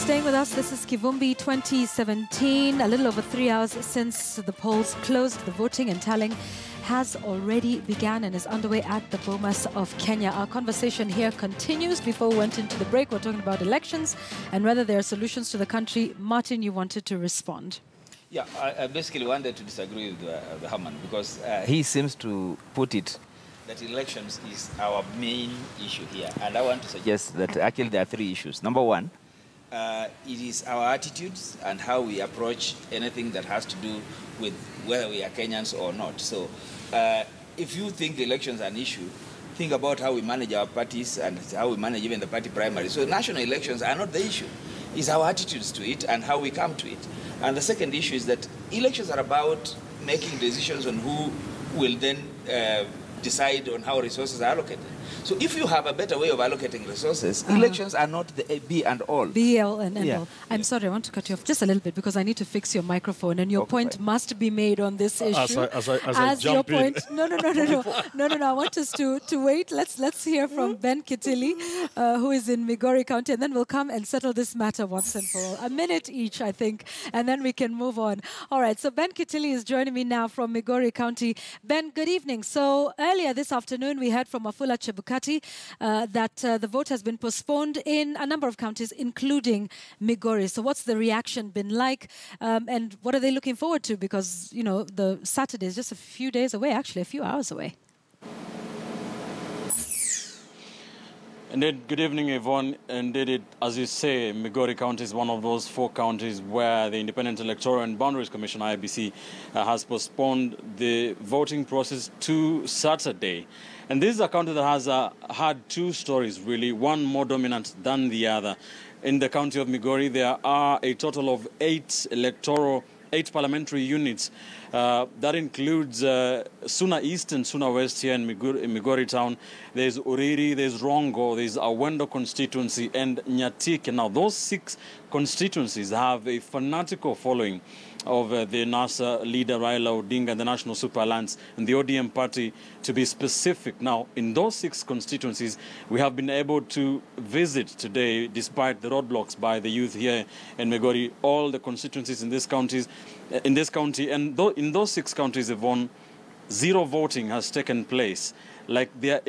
Staying with us, this is Kivumbi2017. A little over 3 hours since the polls closed, the voting and tallying has already begun and is underway at the Bomas of Kenya. Our conversation here continues. Before we went into the break, we're talking about elections and whether there are solutions to the country. Martin, you wanted to respond. Yeah, I basically wanted to disagree with the Herman because he seems to put it that elections is our main issue here. And I want to suggest that actually there are three issues. Number one, it is our attitudes and how we approach anything that has to do with whether we are Kenyans or not. So if you think elections are an issue, think about how we manage our parties and how we manage even the party primary. So national elections are not the issue. It's our attitudes to it and how we come to it. And the second issue is that elections are about making decisions on who will then decide on how resources are allocated. So if you have a better way of allocating resources, elections are not the be and all. Be all and end all. I'm sorry, I want to cut you off just a little bit because I need to fix your microphone, and your point must be made on this issue. As I jump in. No. I want us to wait. Let's hear from Ben Kitili, who is in Migori County, and then we'll come and settle this matter once and for all. A minute each, I think, and then we can move on. All right, so Ben Kitili is joining me now from Migori County. Ben, good evening. So earlier this afternoon, we heard from Wafula Chebukati that the vote has been postponed in a number of counties, including Migori. So what's the reaction been like, and what are they looking forward to? Because, you know, the Saturday is just a few days away, actually, a few hours away. Indeed, good evening, Yvonne. Indeed, as you say, Migori County is one of those 4 counties where the Independent Electoral and Boundaries Commission, IEBC, has postponed the voting process to Saturday. And this is a county that has had 2 stories, really, one more dominant than the other. In the county of Migori, there are a total of 8 parliamentary units. That includes Suna East and Suna West here in Migori town. There's Uriri, there's Rongo, there's Awendo constituency, and Nyatike. Now, those 6 constituencies have a fanatical following of the NASA leader Raila Odinga, the National Super Alliance, and the ODM party, to be specific. Now, in those 6 constituencies, we have been able to visit today, despite the roadblocks by the youth here in Migori, all the constituencies in this county, and in those 6 counties, Yvonne, 0 voting has taken place. Like there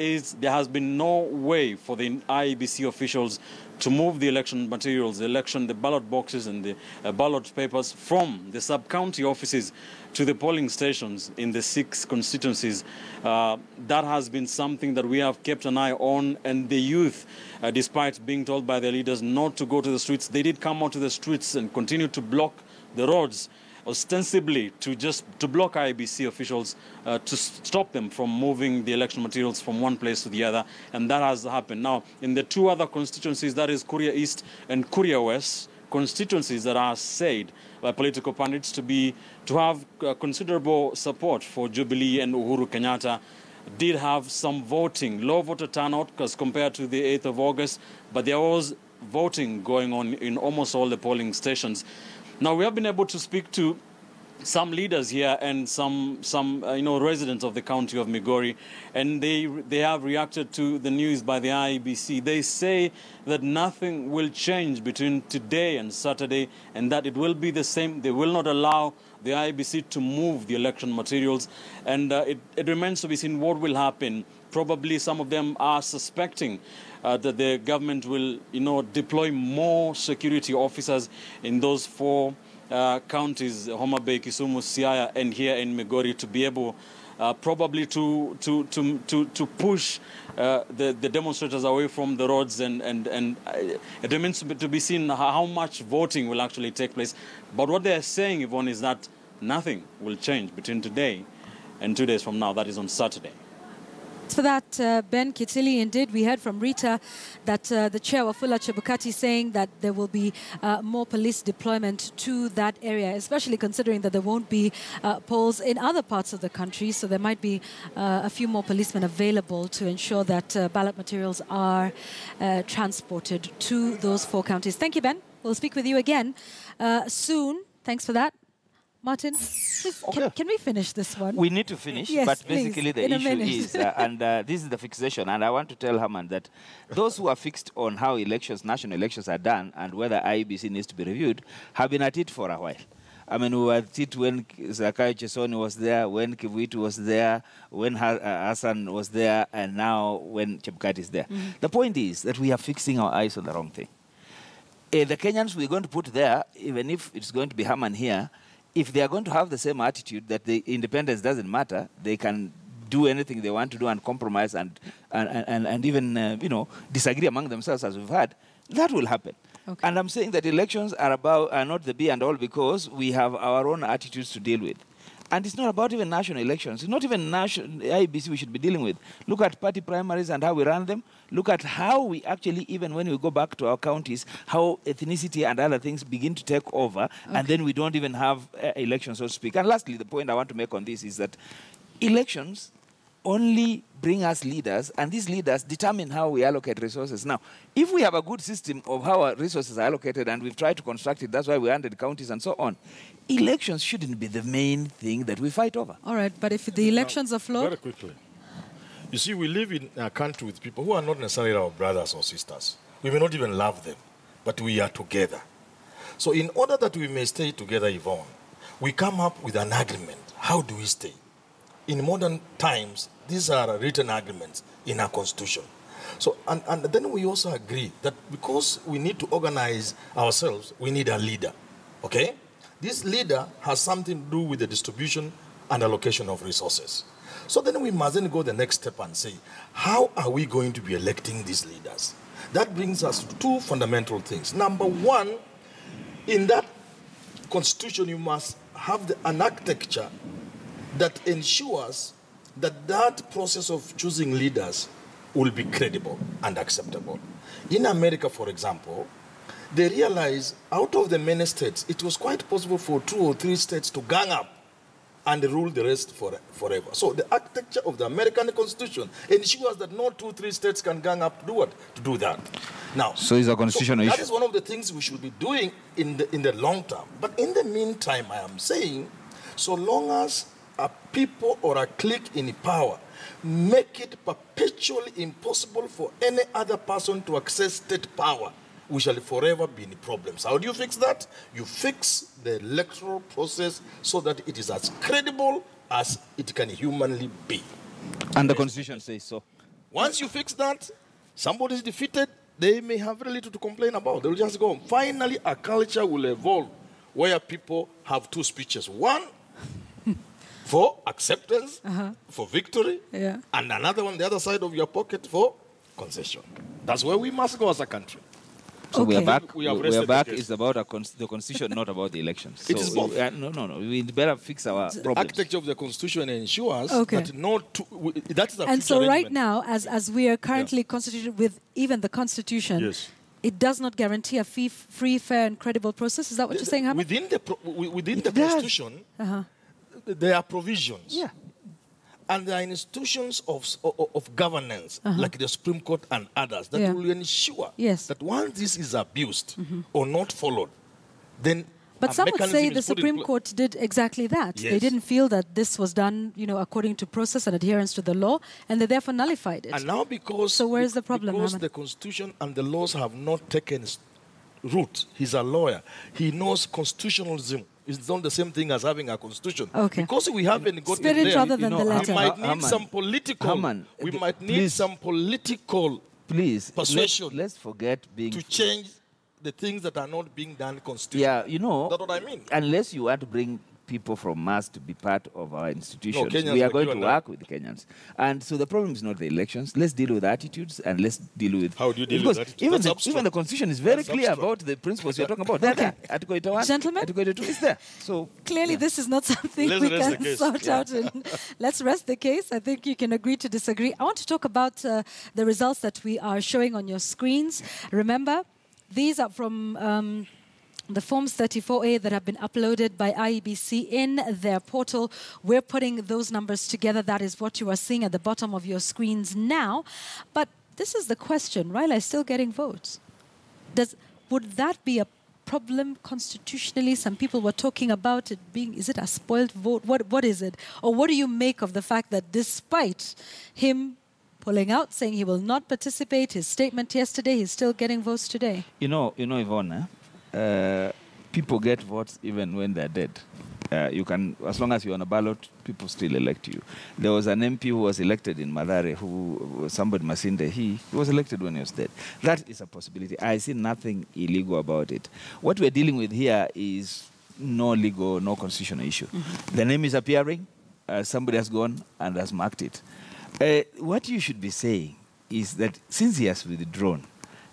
has been no way for the IEBC officials to move the election materials, the ballot boxes and the ballot papers from the sub-county offices to the polling stations in the 6 constituencies. That has been something that we have kept an eye on, and the youth, despite being told by their leaders not to go to the streets, they did come out to the streets and continue to block the roads, ostensibly to block IEBC officials to stop them from moving the election materials from one place to the other, and that has happened. Now, in the 2 other constituencies, that is Kuria East and Kuria West, constituencies that are said by political pundits to have considerable support for Jubilee and Uhuru Kenyatta, did have some voting, low voter turnout as compared to the 8th of August, but there was voting going on in almost all the polling stations. Now, we have been able to speak to some leaders here and some residents of the county of Migori, and they have reacted to the news by the IEBC. They say that nothing will change between today and Saturday, and that it will be the same. They will not allow the IEBC to move the election materials, and it remains to be seen what will happen. Probably some of them are suspecting that the government will, deploy more security officers in those 4 counties, Homa Bay, Kisumu, Siaya, and here in Migori, to be able probably to push the demonstrators away from the roads, and it remains to be seen how much voting will actually take place. But what they are saying, Yvonne, is that nothing will change between today and 2 days from now. That is on Saturday. For that, Ben Kitili, indeed, we heard from Rita that the chair, Wafula Chebukati, saying that there will be more police deployment to that area, especially considering that there won't be polls in other parts of the country. So there might be a few more policemen available to ensure that ballot materials are transported to those 4 counties. Thank you, Ben. We'll speak with you again soon. Thanks for that. Martin, please, Okay. can we finish this one? We need to finish, Yes, but please, basically the in a issue minute. is, and this is the fixation, and I want to tell Herman that those who are fixed on how elections, national elections are done and whether IEBC needs to be reviewed have been at it for a while. I mean, we were at it when Zakayo Chesoni was there, when Kivumbi2017 was there, when Hassan was there, and now when Chebukati is there. The point is that we are fixing our eyes on the wrong thing. The Kenyans we're going to put there, even if it's going to be Herman here, if they are going to have the same attitude that the independence doesn't matter, they can do anything they want to do and compromise and even disagree among themselves as we've had, that will happen. Okay. And I'm saying that elections are not the be and all because we have our own attitudes to deal with. And it's not about even national elections. It's not even national IEBC we should be dealing with. Look at party primaries and how we run them. Look at how we actually, even when we go back to our counties, how ethnicity and other things begin to take over, and then we don't even have elections, so to speak. And lastly, the point I want to make on this is that elections only bring us leaders, and these leaders determine how we allocate resources. Now, if we have a good system of how our resources are allocated, and we've tried to construct it, that's why we 100 counties and so on, elections shouldn't be the main thing that we fight over. All right, but if the elections are flawed... Very quickly. You see, we live in a country with people who are not necessarily our brothers or sisters. We may not even love them, but we are together. So in order that we may stay together, Yvonne, we come up with an agreement. How do we stay? In modern times, these are written agreements in our constitution. So, and then we also agree that because we need to organize ourselves, we need a leader, okay? This leader has something to do with the distribution and allocation of resources. So then we must then go the next step and say, how are we going to be electing these leaders? That brings us to two fundamental things. Number one, in that constitution, you must have an architecture that ensures that that process of choosing leaders will be credible and acceptable. In America, for example, they realized out of the many states, it was quite possible for 2 or 3 states to gang up and rule the rest forever. So the architecture of the American Constitution ensures that no 2 or 3 states can gang up to do what? To do that. Now, so it's a constitutional issue. That is one of the things we should be doing in the long term. But in the meantime, I am saying, so long as a people or a clique in power make it perpetually impossible for any other person to access state power, we shall forever be in problems. How do you fix that? You fix the electoral process so that it is as credible as it can humanly be. And the Constitution says so. Once you fix that, somebody is defeated, they may have very little to complain about. They will just go. Finally, a culture will evolve where people have 2 speeches. One, for acceptance, for victory, and another one, the other side of your pocket, for concession. That's where we must go as a country. So we are back. We are back. It's about the constitution, not about the elections. So it is both. No. We better fix our problems. Architecture of the constitution ensures that that is a And so right arrangement. now, as we are currently constituted with even the constitution, it does not guarantee a free, fair, and credible process. Is that what you're saying, Hamid? Within the constitution, there are provisions. Yeah. And there are institutions of governance, like the Supreme Court and others, that will ensure that once this is abused or not followed, then but some would say the Supreme Court did exactly that. They didn't feel that this was done, according to process and adherence to the law, and they therefore nullified it. And now so where's the problem, because Hamid? the Constitution and the laws have not taken root. He's a lawyer. He knows constitutionalism. It's not the same thing as having a constitution. Because we haven't got Spirit there, rather than the letter. We might need some political. We might need some political persuasion. Let's forget being to change the things that are not being done constitutionally. Yeah, that's what I mean. Unless you want to bring people from mass to be part of our institutions, Kenyans we are going to work with Kenyans. And so the problem is not the elections. Let's deal with attitudes and let's deal with... How do you deal with attitudes? Even the Constitution is very clear about the principles you're talking about. Article 81, Gentlemen, Article 82 is there. So clearly this is not something we can sort out. Let's rest the case. I think you can agree to disagree. I want to talk about the results that we are showing on your screens. Remember, these are from... the Forms 34A that have been uploaded by IEBC in their portal. We're putting those numbers together. That is what you are seeing at the bottom of your screens now. But this is the question. Raila is still getting votes. Would that be a problem constitutionally? Some people were talking about it being, is it a spoiled vote? What is it? Or what do you make of the fact that despite him pulling out, saying he will not participate, his statement yesterday, he's still getting votes today? You know, Yvonne, people get votes even when they're dead. You can, as long as you're on a ballot, people still elect you. There was an MP who was elected in Mathare, who somebody Masinde, he was elected when he was dead. That is a possibility. I see nothing illegal about it. What we're dealing with here is no legal, no constitutional issue. Mm-hmm. The name is appearing. Somebody has gone and has marked it. What you should be saying is that since he has withdrawn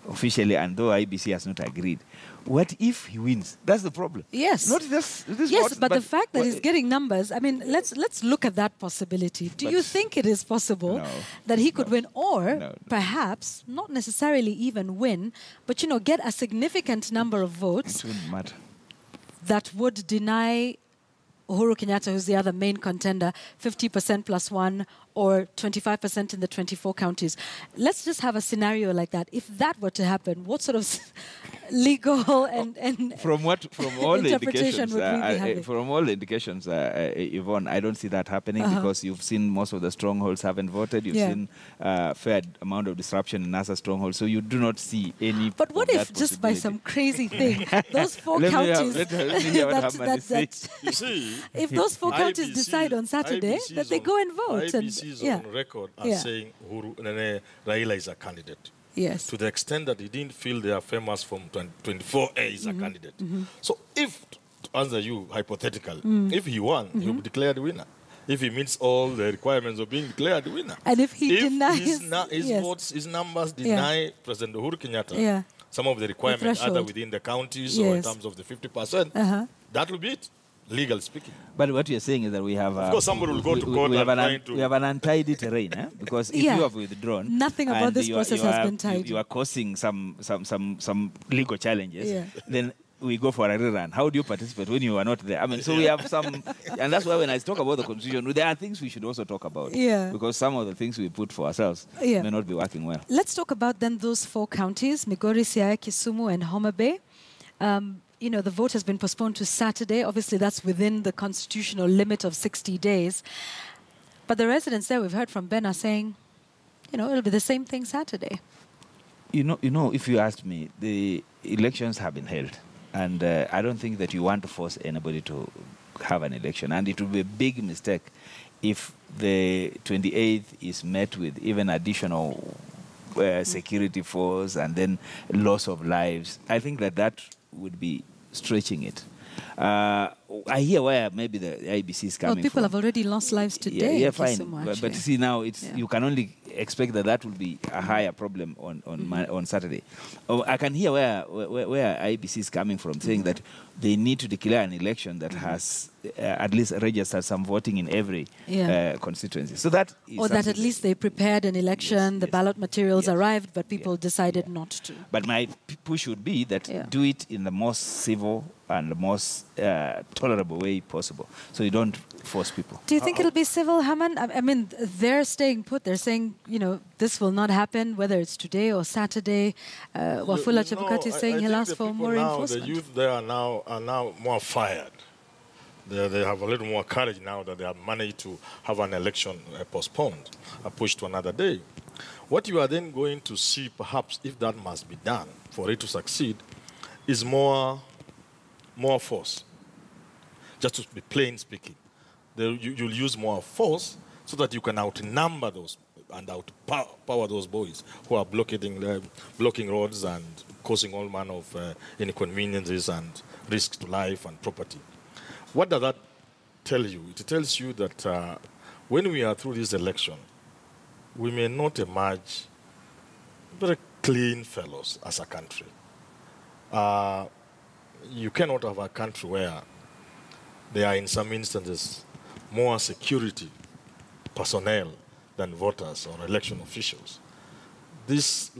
officially, and though IBC has not agreed, what if he wins? That's the problem. Yes. Not this yes, vote, but the fact that he's getting numbers, I mean, let's look at that possibility. Do you think it is possible that he could win, or perhaps not necessarily even win, but, you know, get a significant number of votes? It wouldn't matter. That would deny Uhuru Kenyatta, who's the other main contender, 50% plus one or 25% in the 24 counties. Let's just have a scenario like that. If that were to happen, what sort of legal and from all the interpretation indications, would we be having? from all the indications, Yvonne, I don't see that happening because you've seen most of the strongholds haven't voted. You've seen a fair amount of disruption in NASA strongholds, so you do not see any. But what if just by some crazy thing, those four counties, you see, if those four counties decide on Saturday that they go and vote, IBC is on record as saying Raila is a candidate. Yes. To the extent that he didn't feel they are famous from 24A is a candidate. So if, to answer you hypothetical, if he won, he will be declared winner. If he meets all the requirements of being declared winner. And if he denies his votes, his numbers deny President Uhuru Kenyatta some of the requirements, either within the counties or in terms of the 50%, that will be it. Legal speaking. But what you're saying is that we have... of course, somebody will go to court we have an untidy terrain, because if you have withdrawn... Nothing about this process has been tidy. You are causing some legal challenges, then we go for a rerun. How do you participate when you are not there? I mean, so we have some... And that's why when I talk about the constitution, there are things we should also talk about. Because some of the things we put for ourselves may not be working well. Let's talk about then those four counties, Migori, Siaya, Kisumu, and Homa Bay. You know, the vote has been postponed to Saturday. Obviously, that's within the constitutional limit of 60 days. But the residents there, we've heard from Ben, are saying, you know, it'll be the same thing Saturday. You know, if you ask me, the elections have been held. And I don't think that you want to force anybody to have an election. And it would be a big mistake if the 28th is met with even additional security force and then loss of lives. I think that would be stretching it. I hear where maybe the IBC is coming from. Well, people have already lost lives today. Yeah, fine. But see, now you can only expect that will be a higher problem on Saturday. I can hear where IBC is coming from, saying that they need to declare an election that has at least registered some voting in every constituency. So that is or that at least they prepared an election, the ballot materials arrived, but people decided not to. But my push would be that do it in the most civil and the most tolerable way possible, so you don't force people. Do you think it'll be civil, Haman? I mean, they're staying put. They're saying, you know, this will not happen, whether it's today or Saturday. Wafula Chebukati is saying he'll ask for more enforcement. The youth there are now more fired. They have a little more courage now that they have managed to have an election postponed, pushed to another day. What you are then going to see, perhaps, if that must be done for it to succeed, is more force. Just to be plain speaking. You'll use more force so that you can outnumber those and outpower those boys who are blocking roads and causing all manner of inconveniences and risks to life and property. What does that tell you? It tells you that when we are through this election, we may not emerge very clean fellows as a country. You cannot have a country where there are, in some instances, more security personnel than voters or election officials. This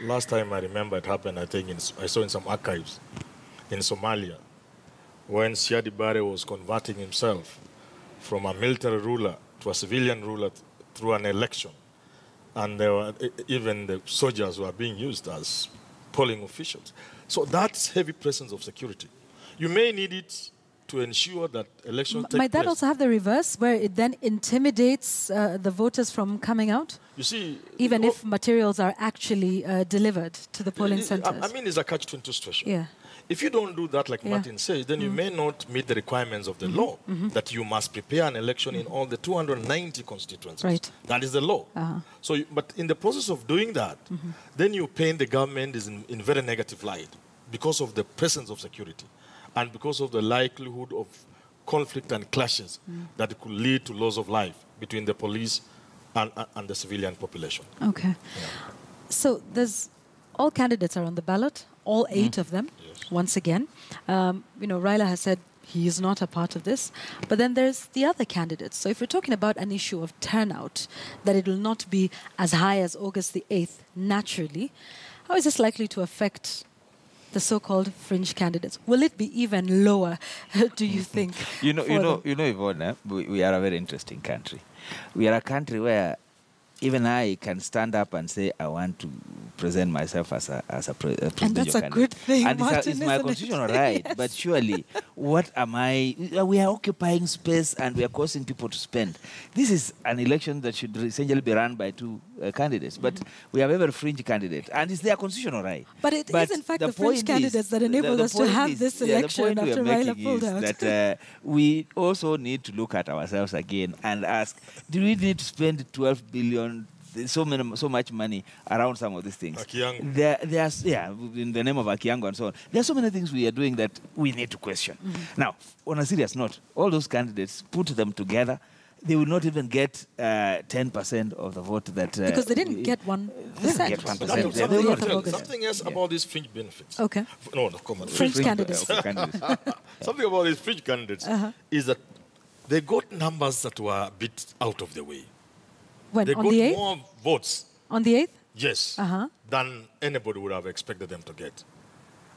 last time I remember it happened, I think I saw in some archives in Somalia, when Siadi Barre was converting himself from a military ruler to a civilian ruler through an election. And even the soldiers were being used as polling officials. So that's heavy presence of security. You may need it to ensure that elections take place. Might that also have the reverse, where it then intimidates the voters from coming out? You see, even if materials are actually delivered to the polling centers. I mean, it's a catch-22 situation. Yeah. If you don't do that, like Martin says, then you may not meet the requirements of the law, that you must prepare an election in all the 290 constituencies. Right. That is the law. So, but in the process of doing that, then you paint the government in very negative light because of the presence of security and because of the likelihood of conflict and clashes that could lead to loss of life between the police and the civilian population. Okay. Yeah. So there's all candidates are on the ballot, all 8 of them. Yes. Once again, Raila has said he is not a part of this, but then there's the other candidates. So if we're talking about an issue of turnout, that it will not be as high as August the 8th naturally, how is this likely to affect the so-called fringe candidates? Will it be even lower, do you think? Yvonne, we are a very interesting country. We are a country where even I can stand up and say, I want to present myself as a presidential candidate. And that's a good thing, and Martin, it's my constitutional right. Yes. But surely, what am I? We are occupying space and we are causing people to spend. This is an election that should essentially be run by 2 candidates. But we have every fringe candidate. And it's their constitutional right. But it is, in fact, the fringe candidates that enabled us to have this election after Raila pulled out. That we also need to look at ourselves again and ask, do we need to spend 12 billion, so much money around some of these things? There's in the name of Akiango and so on. There are so many things we are doing that we need to question. Now, on a serious note, all those candidates, put them together, they will not even get 10% of the vote that... because they didn't get 1%. Something else about these fringe benefits. Okay. No, come on. Fringe candidates. Something about these fringe candidates is that they got numbers that were a bit out of the way. When? They On got the 8th? more votes. On the 8th? Yes. Than anybody would have expected them to get.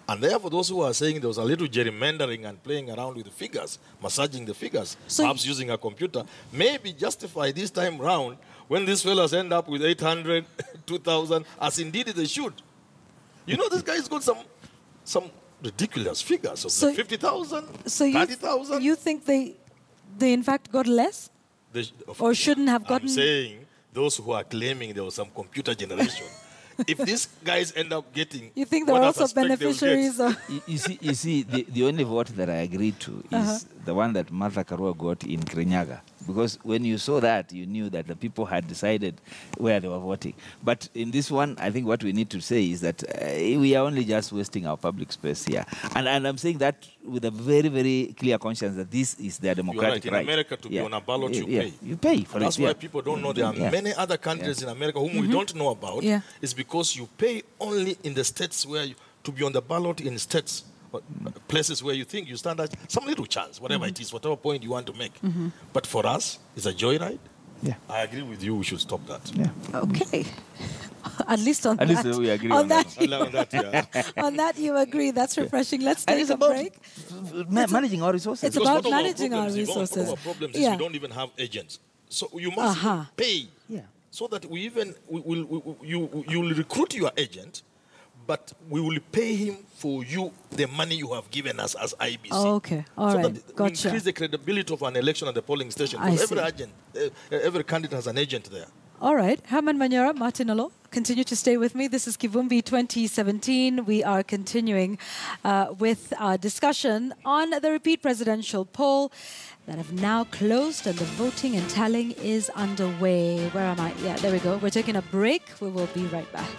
And therefore, those who are saying there was a little gerrymandering and playing around with the figures, massaging the figures, perhaps using a computer, maybe justify this time round when these fellas end up with 800, 2,000, as indeed they should. You know, this guy's got some ridiculous figures of 50,000, 30,000. You think they in fact got less? Or shouldn't have gotten... I'm saying those who are claiming there was some computer generation, if these guys end up getting... You think they're also beneficiaries of... You see, the only vote that I agreed to is the one that Martha Karua got in Kirinyaga. Because when you saw that, you knew that the people had decided where they were voting. But in this one, I think what we need to say is that we are only just wasting our public space here. And I'm saying that with a very, very clear conscience that this is their democratic right. In America, to be on a ballot, you pay. You pay for it. That's why people don't know. There are many other countries in America whom we don't know about. It's because you pay only in the states where to be on the ballot in states. Places where you think you stand at some little chance, whatever it is, whatever point you want to make. But for us, it's a joyride. Yeah, I agree with you. We should stop that. Yeah. Okay. At least on that. At least we agree on that. On that you agree. That's refreshing. Let's take a break. Managing our resources. It's about managing our resources. One of our problems is we don't even have agents. So you must pay so that you'll recruit your agent, but we will pay him for you the money you have given us as IBC. Oh, okay. All right. That gotcha. we increase the credibility of an election at the polling station. Every candidate has an agent there. All right. Herman Manyora, Martin Olo, continue to stay with me. This is Kivumbi2017. We are continuing with our discussion on the repeat presidential poll that have now closed and the voting and tallying is underway. Where am I? Yeah, there we go. We're taking a break. We will be right back.